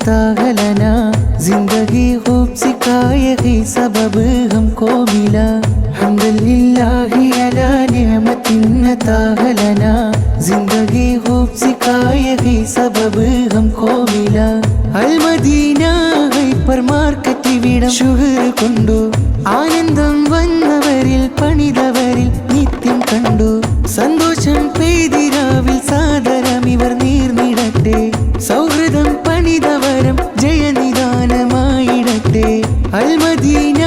लना जिंदगी खूब सिखाए ही सबब हमको मिला हम्दुलिल्लाहि अला निअमतिन लना जिंदगी खूब सिखाए ही सबब हमको मिला अल मदीന ഹൈപ്പർ മാർക്കറ്റ് വിടം ശുഹർ കൊണ്ടു ആനന്ദം വന്നവരിൽ പണിതവരിൽ നിത്യം കണ്ടു സന്തോഷം പെയ്തിരാവിൽ സാദരം ഇവർ നീർന്നിടട്ടെ സൗഹൃദം പണിതവരം ജയനിദാനമായിടട്ടെ അൽ മദീന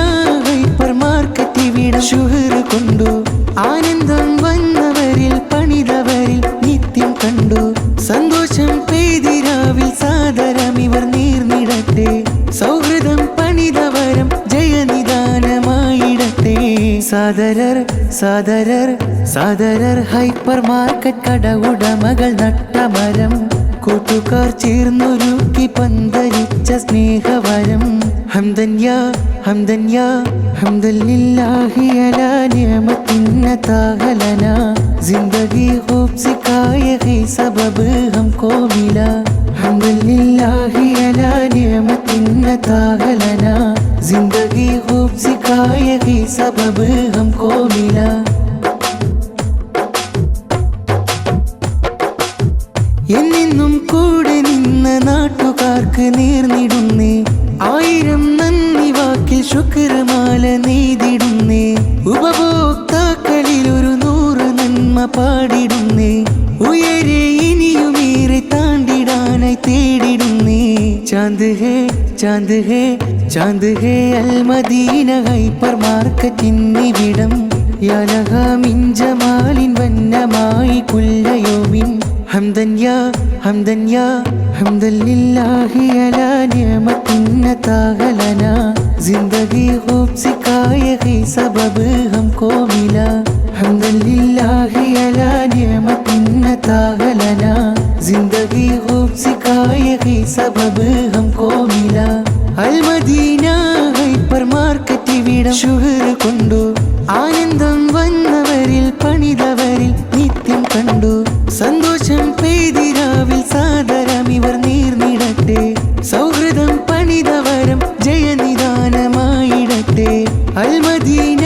ഹൈപ്പർ മാർക്കറ്റ് വിടം ശുഹർ കൊണ്ടു ആനന്ദം വന്നവരിൽ പണിതവരിൽ നിത്യം കണ്ടു സന്തോഷം പെയ്തിരാവിൽ സാദരം ഇവർ നീർന്നിടട്ടെ സൗഹൃദം പണിതവരം ജയനിദാനമായിടട്ടെ സാദരർ സാദരർ സാദരർ ഹൈപ്പർ മാർക്കറ്റ് കട ഉടമകൾ നട്ടമരം കൂട്ടുകാർ ചേർന്നൊരുക്കി പന്തലിച്ച സ്നേഹവരം ഹംദന്യാ ഹംദന്യാ ഹംദുലില്ലാഹി അലാ നിഅമത്തിൻ ലനാ जिंदगी खूब सिखाए ही सबब हमको मिला हम्दुलिल्लाहि अला निअमतिन लना जिंदगी खूब सिखाए ही सबब हमको मिला എന്നെന്നും കൂടെ നിന്ന നാട്ടുകാർക്ക് നേർന്നിടുന്നേ ആയിരം നന്ദി വാക്കിൽ ശുക്രമാല നെയ്തിടുന്നേ ഉപഭോക്താക്കളിൽ ഒരു 100 നന്മ പാടിടുന്നേ ഉയരെ ഇനിയുമേറെ താണ്ടിടാനായി തേടിടുന്നേ ചാന്ദ് ഹേ ചാന്ദ് ഹേ ചാന്ദ് ഹേ അൽ മദീന ഹൈപ്പർ മാർക്കറ്റിന്നിവിടം യാലഹ മിൻ ജമാലിൻ വന്നമായി കുല്ലയോമിൻ ഹംദന്യാ ഹംദന്യാ ഹംദുലില്ലാഹി അലാ നിഅമത്തിൻ ലനാ जिंदगी खूब सिखाए ही सबब हमको मिला हम्दुलिल्लाहि अला निअमतिन लना जिंदगी खूब सिखाए ही सबब हमको मिला अल मदीന ഹൈപ്പർ മാർക്കറ്റ് വിടം ശുഹർ കൊണ്ടു ആനന്ദം വന്നവരിൽ പണിതവരിൽ നിത്യം കണ്ടു സന്തോഷം പെയ്തിരാവിൽ സാദരം ഇവർ നീർന്നിടട്ടെ സൗഹൃദം പണിതവരം ജയനിദാനമായിടട്ടെ അൽ മദീന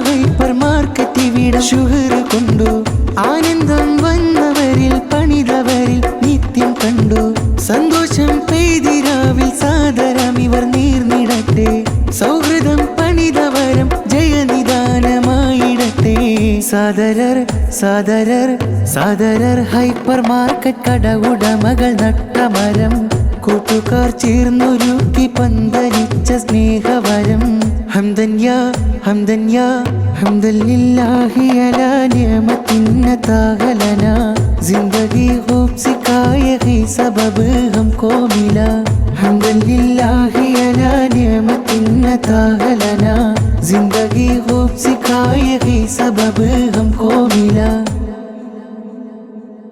ഹൈപ്പർ മാർക്കറ്റ് വിടം ശുഹർ കൊണ്ടു ആനന്ദം വന്നവരിൽ പണിതവരിൽ നിത്യം കണ്ടു സന്തോഷം പെയ്തിരാവിൽ സാദരം ഇവർ നീർന്നിടട്ടെ സൗഹൃദം പണിതവരം ജയനിദാനമായിടട്ടെ സാദരർ സാദരർ സാദരർ ഹൈപ്പർ മാർക്കറ്റ് കട ഉടമകൾ നട്ടമരം കൂട്ടുകാർ ചേർന്നൊരുക്കി പന്തലിച്ച സ്നേഹവരം ഹംദന്യാ ഹംദന്യാ ഹംദുലില്ലാഹി അലാ നിഅമത്തിൻ ലനാ जिंदगी खूब सिखाए ही सबब हमको मिला हम्दुलिल्लाहि अला निअमतिन लना जिंदगी खूब सिखाए ही सबब हमको मिला।